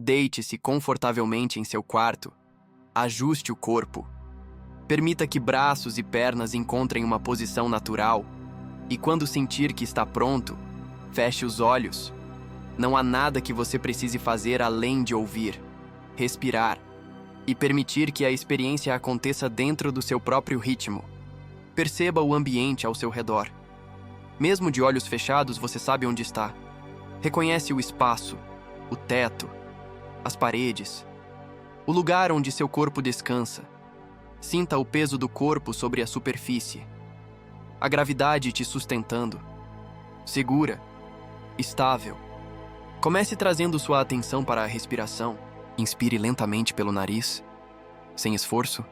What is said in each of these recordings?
Deite-se confortavelmente em seu quarto. Ajuste o corpo. Permita que braços e pernas encontrem uma posição natural. E quando sentir que está pronto, feche os olhos. Não há nada que você precise fazer além de ouvir, respirar e permitir que a experiência aconteça dentro do seu próprio ritmo. Perceba o ambiente ao seu redor. Mesmo de olhos fechados, você sabe onde está. Reconhece o espaço, o teto, as paredes, o lugar onde seu corpo descansa. Sinta o peso do corpo sobre a superfície. A gravidade te sustentando. Segura, estável. Comece trazendo sua atenção para a respiração. Inspire lentamente pelo nariz, sem esforço,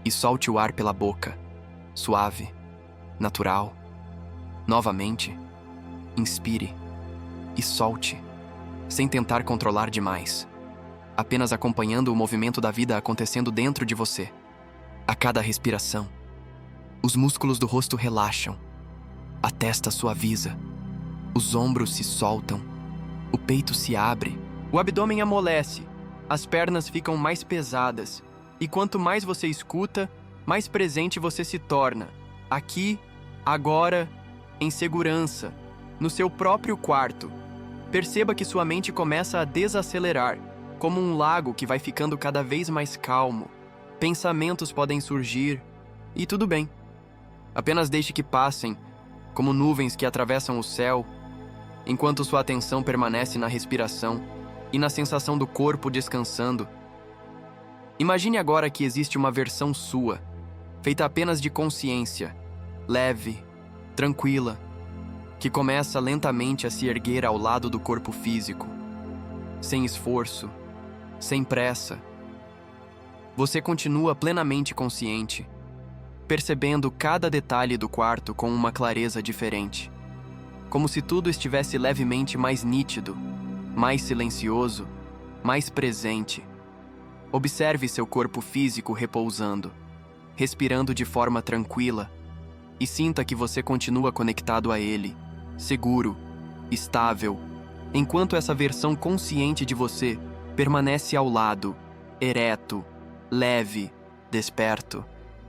e solte o ar pela boca. Suave, natural. Novamente, inspire e solte, sem tentar controlar demais, apenas acompanhando o movimento da vida acontecendo dentro de você. A cada respiração, os músculos do rosto relaxam, a testa suaviza, os ombros se soltam, o peito se abre, o abdômen amolece, as pernas ficam mais pesadas, e quanto mais você escuta, mais presente você se torna, aqui, agora, em segurança, no seu próprio quarto. Perceba que sua mente começa a desacelerar, como um lago que vai ficando cada vez mais calmo. Pensamentos podem surgir, e tudo bem. Apenas deixe que passem, como nuvens que atravessam o céu, enquanto sua atenção permanece na respiração e na sensação do corpo descansando. Imagine agora que existe uma versão sua, feita apenas de consciência, leve, tranquila, que começa lentamente a se erguer ao lado do corpo físico, sem esforço, sem pressa. Você continua plenamente consciente, percebendo cada detalhe do quarto com uma clareza diferente, como se tudo estivesse levemente mais nítido, mais silencioso, mais presente. Observe seu corpo físico repousando, respirando de forma tranquila, e sinta que você continua conectado a ele, seguro, estável, enquanto essa versão consciente de você permanece ao lado, ereto, leve, desperto.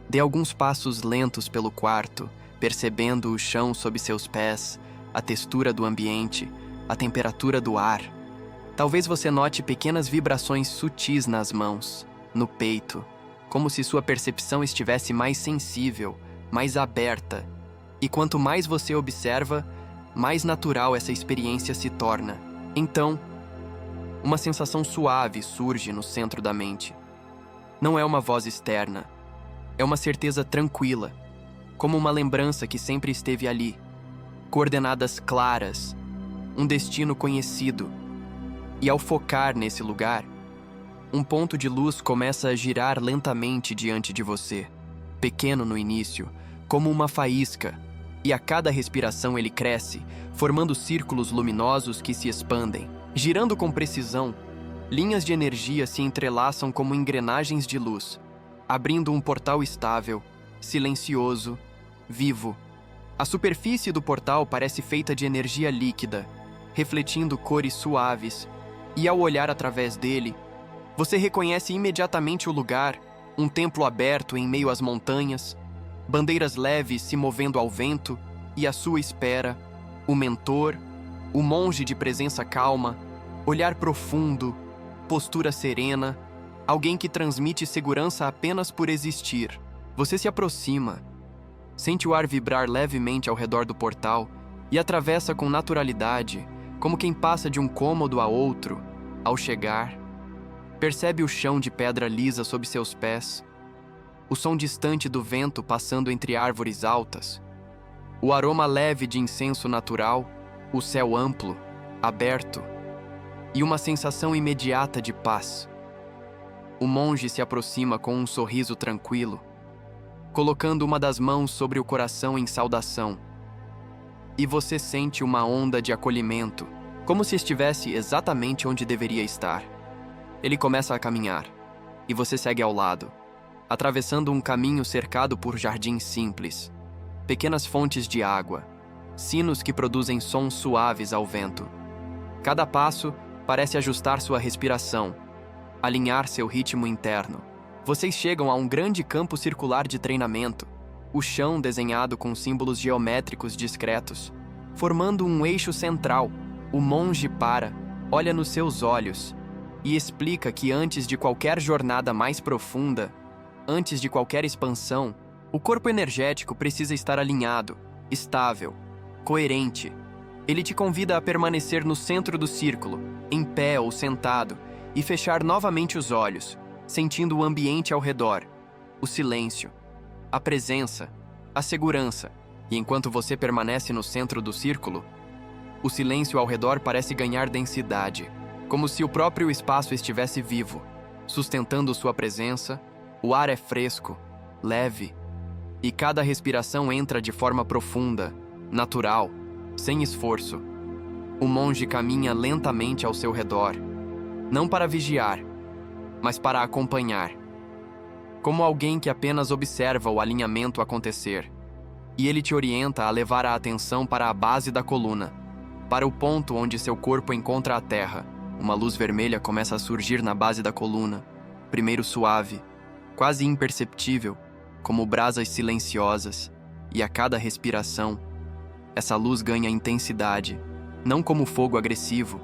Dê alguns passos lentos pelo quarto, percebendo o chão sob seus pés, a textura do ambiente, a temperatura do ar. Talvez você note pequenas vibrações sutis nas mãos, no peito, como se sua percepção estivesse mais sensível, mais aberta. E quanto mais você observa, mais natural essa experiência se torna. Então, uma sensação suave surge no centro da mente. Não é uma voz externa. É uma certeza tranquila, como uma lembrança que sempre esteve ali. Coordenadas claras, um destino conhecido. E ao focar nesse lugar, um ponto de luz começa a girar lentamente diante de você. Pequeno no início, como uma faísca, e a cada respiração ele cresce, formando círculos luminosos que se expandem. Girando com precisão, linhas de energia se entrelaçam como engrenagens de luz, abrindo um portal estável, silencioso, vivo. A superfície do portal parece feita de energia líquida, refletindo cores suaves, e ao olhar através dele, você reconhece imediatamente o lugar, um templo aberto em meio às montanhas, bandeiras leves se movendo ao vento, e à sua espera, o mentor, o monge de presença calma, olhar profundo, postura serena, alguém que transmite segurança apenas por existir. Você se aproxima, sente o ar vibrar levemente ao redor do portal e atravessa com naturalidade, como quem passa de um cômodo a outro. Ao chegar, percebe o chão de pedra lisa sob seus pés, o som distante do vento passando entre árvores altas, o aroma leve de incenso natural, o céu amplo, aberto, e uma sensação imediata de paz. O monge se aproxima com um sorriso tranquilo, colocando uma das mãos sobre o coração em saudação. E você sente uma onda de acolhimento, como se estivesse exatamente onde deveria estar. Ele começa a caminhar, e você segue ao lado, atravessando um caminho cercado por jardins simples, pequenas fontes de água, sinos que produzem sons suaves ao vento. Cada passo Parece ajustar sua respiração, alinhar seu ritmo interno. Vocês chegam a um grande campo circular de treinamento, o chão desenhado com símbolos geométricos discretos, formando um eixo central. O monge para, olha nos seus olhos e explica que antes de qualquer jornada mais profunda, antes de qualquer expansão, o corpo energético precisa estar alinhado, estável, coerente. Ele te convida a permanecer no centro do círculo, em pé ou sentado, e fechar novamente os olhos, sentindo o ambiente ao redor, o silêncio, a presença, a segurança. E enquanto você permanece no centro do círculo, o silêncio ao redor parece ganhar densidade, como se o próprio espaço estivesse vivo, sustentando sua presença. O ar é fresco, leve, e cada respiração entra de forma profunda, natural, sem esforço. O monge caminha lentamente ao seu redor, não para vigiar, mas para acompanhar, como alguém que apenas observa o alinhamento acontecer. E ele te orienta a levar a atenção para a base da coluna, para o ponto onde seu corpo encontra a terra. Uma luz vermelha começa a surgir na base da coluna, primeiro suave, quase imperceptível, como brasas silenciosas, e a cada respiração, essa luz ganha intensidade, não como fogo agressivo,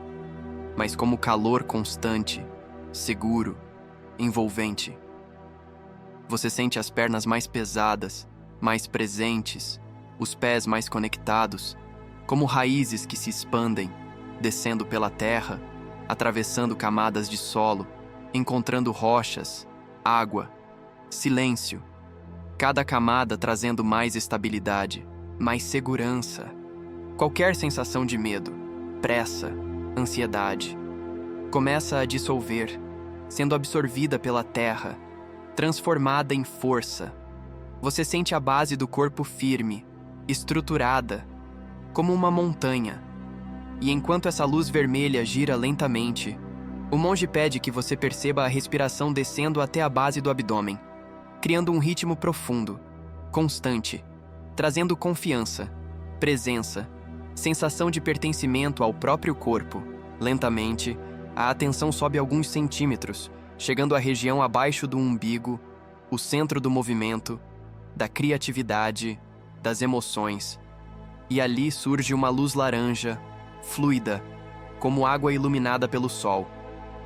mas como calor constante, seguro, envolvente. Você sente as pernas mais pesadas, mais presentes, os pés mais conectados, como raízes que se expandem, descendo pela terra, atravessando camadas de solo, encontrando rochas, água, silêncio. Cada camada trazendo mais estabilidade, mais segurança. Qualquer sensação de medo, pressa, ansiedade, começa a dissolver, sendo absorvida pela terra, transformada em força. Você sente a base do corpo firme, estruturada, como uma montanha. E enquanto essa luz vermelha gira lentamente, o monge pede que você perceba a respiração descendo até a base do abdômen, criando um ritmo profundo, constante, trazendo confiança, presença, sensação de pertencimento ao próprio corpo. Lentamente, a atenção sobe alguns centímetros, chegando à região abaixo do umbigo, o centro do movimento, da criatividade, das emoções. E ali surge uma luz laranja, fluida, como água iluminada pelo sol.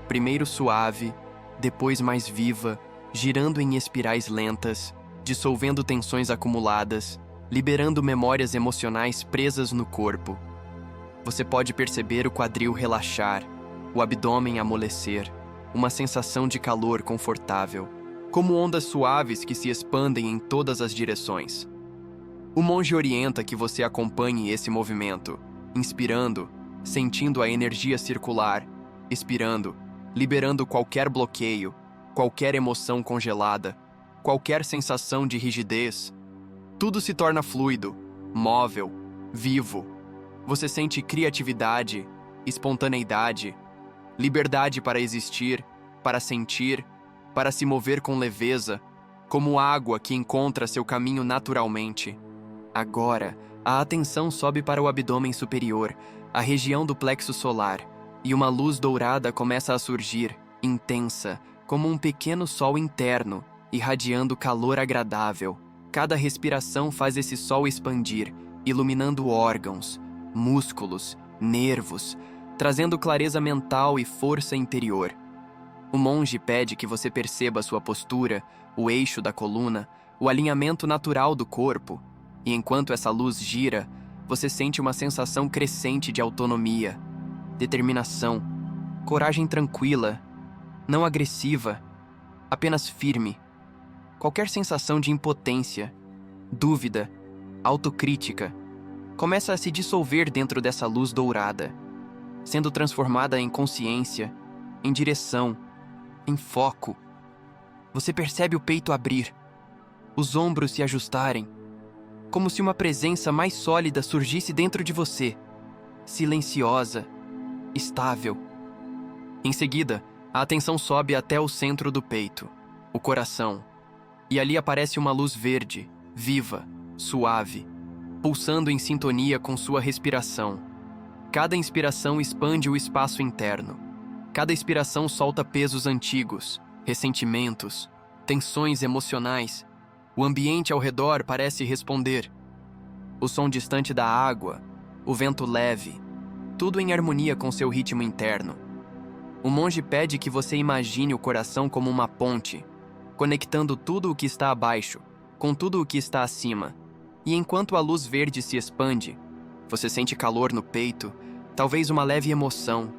Primeiro suave, depois mais viva, girando em espirais lentas, dissolvendo tensões acumuladas, liberando memórias emocionais presas no corpo. Você pode perceber o quadril relaxar, o abdômen amolecer, uma sensação de calor confortável, como ondas suaves que se expandem em todas as direções. O monge orienta que você acompanhe esse movimento, inspirando, sentindo a energia circular, expirando, liberando qualquer bloqueio, qualquer emoção congelada, qualquer sensação de rigidez. Tudo se torna fluido, móvel, vivo. Você sente criatividade, espontaneidade, liberdade para existir, para sentir, para se mover com leveza, como água que encontra seu caminho naturalmente. Agora, a atenção sobe para o abdômen superior, a região do plexo solar, e uma luz dourada começa a surgir, intensa, como um pequeno sol interno, irradiando calor agradável. Cada respiração faz esse sol expandir, iluminando órgãos, músculos, nervos, trazendo clareza mental e força interior. O monge pede que você perceba sua postura, o eixo da coluna, o alinhamento natural do corpo, e enquanto essa luz gira, você sente uma sensação crescente de autonomia, determinação, coragem tranquila, não agressiva, apenas firme. Qualquer sensação de impotência, dúvida, autocrítica, começa a se dissolver dentro dessa luz dourada, sendo transformada em consciência, em direção, em foco. Você percebe o peito abrir, os ombros se ajustarem, como se uma presença mais sólida surgisse dentro de você, silenciosa, estável. Em seguida, a atenção sobe até o centro do peito, o coração, e ali aparece uma luz verde, viva, suave, pulsando em sintonia com sua respiração. Cada inspiração expande o espaço interno, Cada expiração solta pesos antigos, ressentimentos, tensões emocionais. O ambiente ao redor parece responder. O som distante da água, o vento leve, tudo em harmonia com seu ritmo interno. O monge pede que você imagine o coração como uma ponte, conectando tudo o que está abaixo com tudo o que está acima. E enquanto a luz verde se expande, você sente calor no peito, talvez uma leve emoção,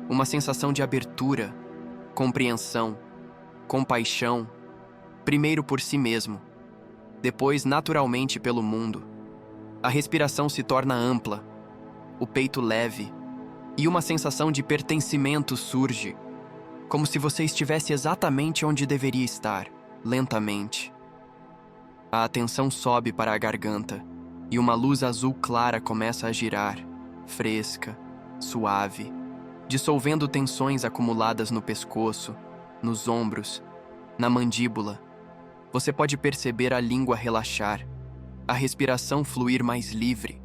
uma sensação de abertura, compreensão, compaixão, primeiro por si mesmo, depois naturalmente pelo mundo. A respiração se torna ampla, o peito leve, e uma sensação de pertencimento surge, como se você estivesse exatamente onde deveria estar, lentamente. A atenção sobe para a garganta, e uma luz azul clara começa a girar, fresca, suave, dissolvendo tensões acumuladas no pescoço, nos ombros, na mandíbula. Você pode perceber a língua relaxar, a respiração fluir mais livre.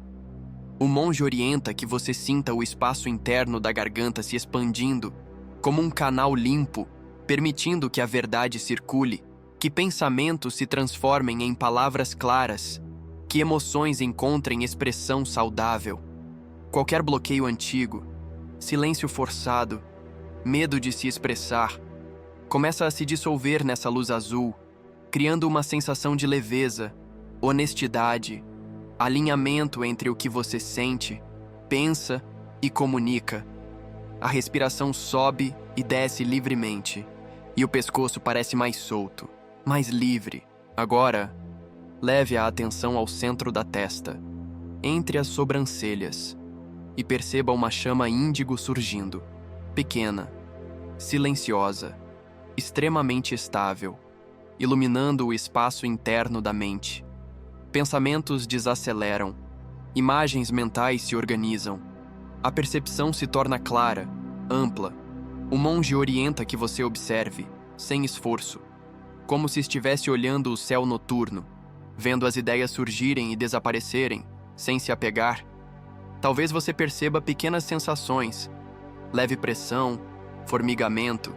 O monge orienta que você sinta o espaço interno da garganta se expandindo, como um canal limpo, permitindo que a verdade circule, que pensamentos se transformem em palavras claras, que emoções encontrem expressão saudável. Qualquer bloqueio antigo, silêncio forçado, medo de se expressar, começa a se dissolver nessa luz azul, criando uma sensação de leveza, honestidade, alinhamento entre o que você sente, pensa e comunica. A respiração sobe e desce livremente, e o pescoço parece mais solto, mais livre. Agora, leve a atenção ao centro da testa, entre as sobrancelhas, e perceba uma chama índigo surgindo, pequena, silenciosa, extremamente estável, iluminando o espaço interno da mente. Pensamentos desaceleram, imagens mentais se organizam, a percepção se torna clara, ampla. O monge orienta que você observe, sem esforço, como se estivesse olhando o céu noturno, vendo as ideias surgirem e desaparecerem, sem se apegar. Talvez você perceba pequenas sensações, leve pressão, formigamento,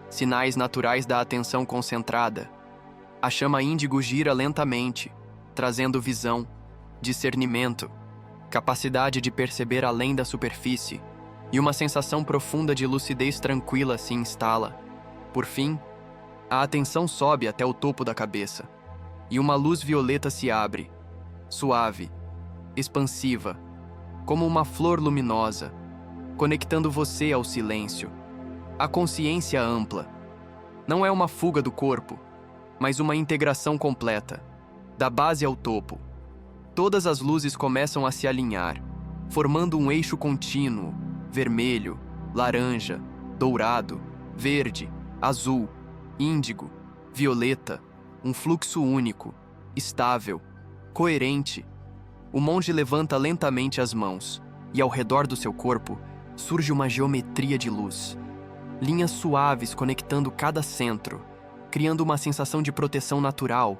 sinais naturais da atenção concentrada. A chama índigo gira lentamente, trazendo visão, discernimento, capacidade de perceber além da superfície, e uma sensação profunda de lucidez tranquila se instala. Por fim, a atenção sobe até o topo da cabeça, e uma luz violeta se abre, suave, expansiva, como uma flor luminosa, conectando você ao silêncio. A consciência ampla. Não é uma fuga do corpo, mas uma integração completa, da base ao topo. Todas as luzes começam a se alinhar, formando um eixo contínuo, vermelho, laranja, dourado, verde, azul, índigo, violeta, um fluxo único, estável, coerente. O monge levanta lentamente as mãos, e ao redor do seu corpo surge uma geometria de luz. Linhas suaves conectando cada centro, criando uma sensação de proteção natural,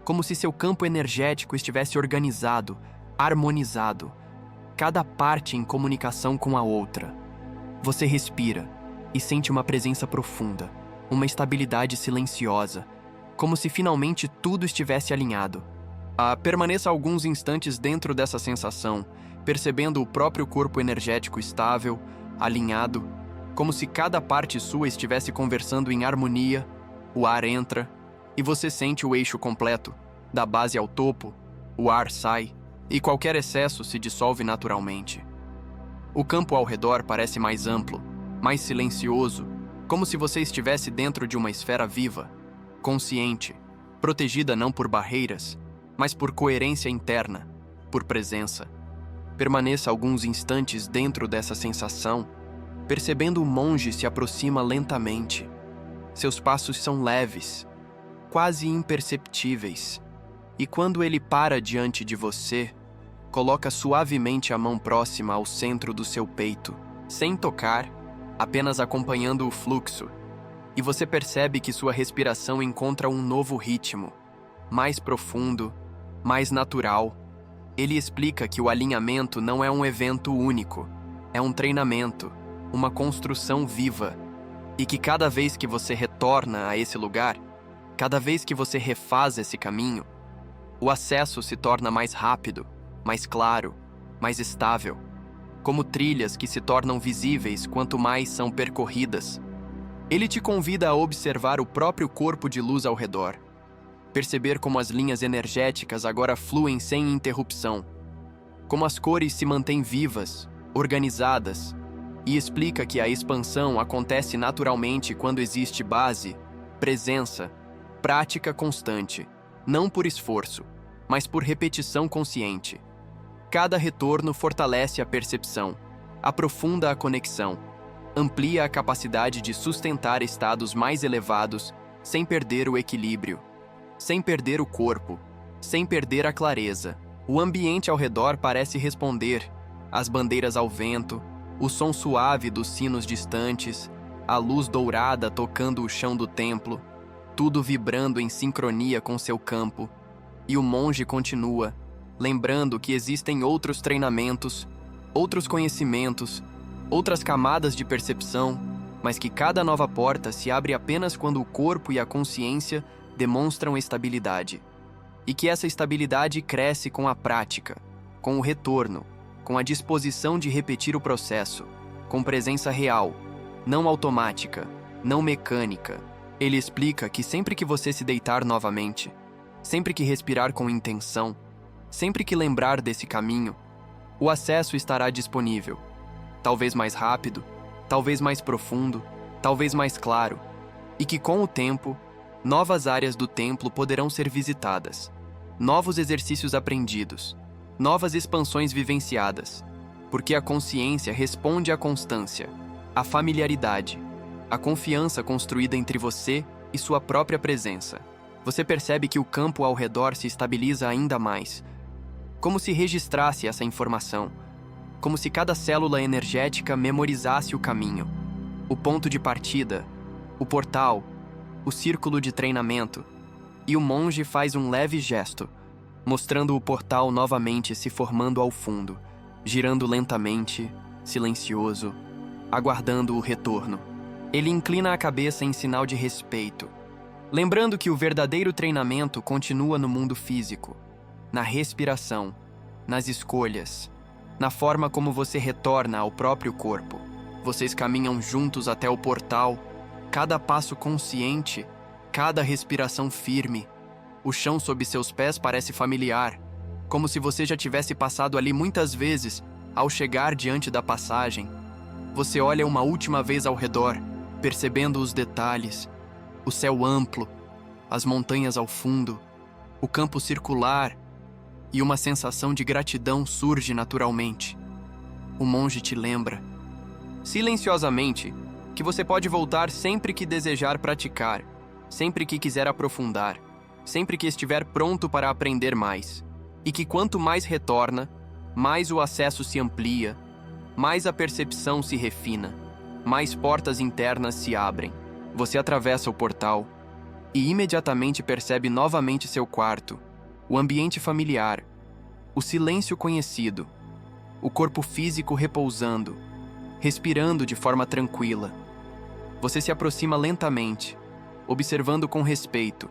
como se seu campo energético estivesse organizado, harmonizado, cada parte em comunicação com a outra. Você respira e sente uma presença profunda, uma estabilidade silenciosa, como se finalmente tudo estivesse alinhado. Permaneça alguns instantes dentro dessa sensação, percebendo o próprio corpo energético estável, alinhado, como se cada parte sua estivesse conversando em harmonia. O ar entra e você sente o eixo completo, da base ao topo. O ar sai e qualquer excesso se dissolve naturalmente. O campo ao redor parece mais amplo, mais silencioso, como se você estivesse dentro de uma esfera viva, consciente, protegida não por barreiras, mas por coerência interna, por presença. Permaneça alguns instantes dentro dessa sensação, percebendo o monge se aproxima lentamente. Seus passos são leves, quase imperceptíveis, e quando ele para diante de você, coloca suavemente a mão próxima ao centro do seu peito, sem tocar, apenas acompanhando o fluxo, e você percebe que sua respiração encontra um novo ritmo, mais profundo, mais natural. Ele explica que o alinhamento não é um evento único, é um treinamento, uma construção viva, E que cada vez que você retorna a esse lugar, cada vez que você refaz esse caminho, o acesso se torna mais rápido, mais claro, mais estável, como trilhas que se tornam visíveis quanto mais são percorridas. Ele te convida a observar o próprio corpo de luz ao redor, perceber como as linhas energéticas agora fluem sem interrupção, como as cores se mantêm vivas, organizadas, e explica que a expansão acontece naturalmente quando existe base, presença, prática constante, não por esforço, mas por repetição consciente. Cada retorno fortalece a percepção, aprofunda a conexão, amplia a capacidade de sustentar estados mais elevados sem perder o equilíbrio, sem perder o corpo, sem perder a clareza. O ambiente ao redor parece responder, as bandeiras ao vento, o som suave dos sinos distantes, a luz dourada tocando o chão do templo, tudo vibrando em sincronia com seu campo. E o monge continua, lembrando que existem outros treinamentos, outros conhecimentos, outras camadas de percepção, mas que cada nova porta se abre apenas quando o corpo e a consciência demonstram estabilidade. E que essa estabilidade cresce com a prática, com o retorno, com a disposição de repetir o processo, com presença real, não automática, não mecânica. Ele explica que sempre que você se deitar novamente, sempre que respirar com intenção, sempre que lembrar desse caminho, o acesso estará disponível. Talvez mais rápido, talvez mais profundo, talvez mais claro, e que com o tempo, novas áreas do templo poderão ser visitadas, novos exercícios aprendidos, novas expansões vivenciadas, porque a consciência responde à constância, à familiaridade, à confiança construída entre você e sua própria presença. Você percebe que o campo ao redor se estabiliza ainda mais, como se registrasse essa informação, como se cada célula energética memorizasse o caminho, o ponto de partida, o portal, o círculo de treinamento, e o monge faz um leve gesto, mostrando o portal novamente se formando ao fundo, girando lentamente, silencioso, aguardando o retorno. Ele inclina a cabeça em sinal de respeito, lembrando que o verdadeiro treinamento continua no mundo físico, na respiração, nas escolhas, na forma como você retorna ao próprio corpo. Vocês caminham juntos até o portal, cada passo consciente, cada respiração firme. O chão sob seus pés parece familiar, como se você já tivesse passado ali muitas vezes ao chegar diante da passagem. Você olha uma última vez ao redor, percebendo os detalhes, o céu amplo, as montanhas ao fundo, o campo circular, e uma sensação de gratidão surge naturalmente. O monge te lembra, silenciosamente, que você pode voltar sempre que desejar praticar, sempre que quiser aprofundar, sempre que estiver pronto para aprender mais, e que quanto mais retorna, mais o acesso se amplia, mais a percepção se refina, mais portas internas se abrem. Você atravessa o portal e imediatamente percebe novamente seu quarto, o ambiente familiar, o silêncio conhecido, o corpo físico repousando, respirando de forma tranquila. Você se aproxima lentamente, observando com respeito,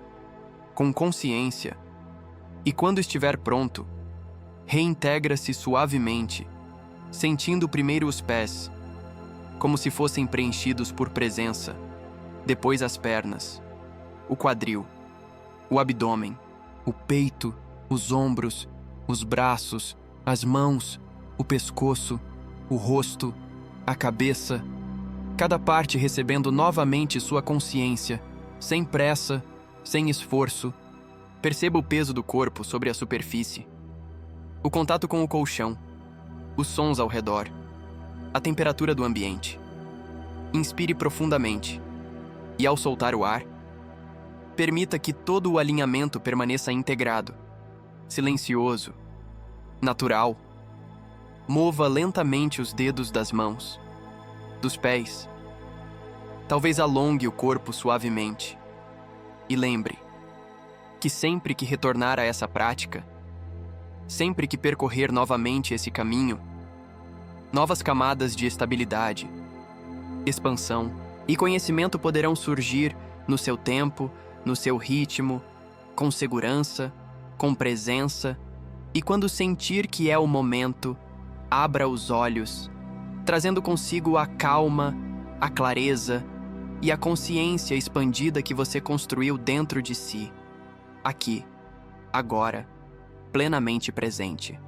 com consciência, e quando estiver pronto, reintegra-se suavemente, sentindo primeiro os pés, como se fossem preenchidos por presença, depois as pernas, o quadril, o abdômen, o peito, os ombros, os braços, as mãos, o pescoço, o rosto, a cabeça, cada parte recebendo novamente sua consciência, sem pressa, sem esforço. Perceba o peso do corpo sobre a superfície, o contato com o colchão, os sons ao redor, a temperatura do ambiente. Inspire profundamente e, ao soltar o ar, permita que todo o alinhamento permaneça integrado, silencioso, natural. Mova lentamente os dedos das mãos, dos pés. Talvez alongue o corpo suavemente. E lembre que sempre que retornar a essa prática, sempre que percorrer novamente esse caminho, novas camadas de estabilidade, expansão, E conhecimento poderão surgir no seu tempo, no seu ritmo, com segurança, com presença, e quando sentir que é o momento, abra os olhos, trazendo consigo a calma, a clareza e a consciência expandida que você construiu dentro de si, aqui, agora, plenamente presente.